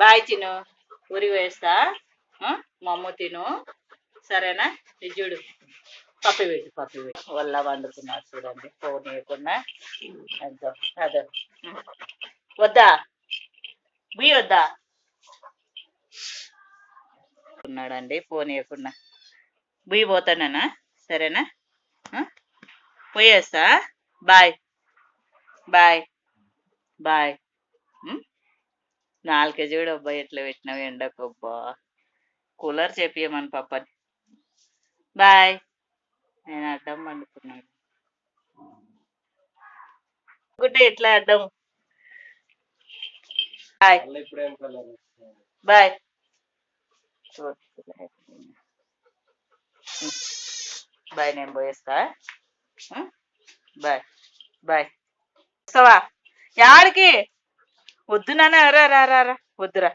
Bye తిను. ఊరికి వేస్తా. మా అమ్మ తిను. సరేనా? ఇది చూడు, పప్పి పెట్టు వల్ల వండుకున్నారు చూడండి. ఫోన్ ఇవ్వకుండా అదో అదో. వద్దా బుయ్యి వద్దా ఉన్నాడండి. ఫోన్ ఇవ్వకుండా బుయ్యి పోతానా? సరేనా? పోయేస్తా. Bye bye bye. నాలుకే చూడు అబ్బాయి ఎట్లా పెట్టినావు ఎండకు. అబ్బా కూలర్ చేపియమని పప్పని. బాయ్. నేను అడ్డం పండుకున్నాడు గుడ్డే ఎట్లా అడ్డం. Bye bye. బాయ్, నేను పోయేస్తా. Bye bye. వస్తావా? యాడికి? వద్దు నాన్న, రా రా రా రా. వద్దురా.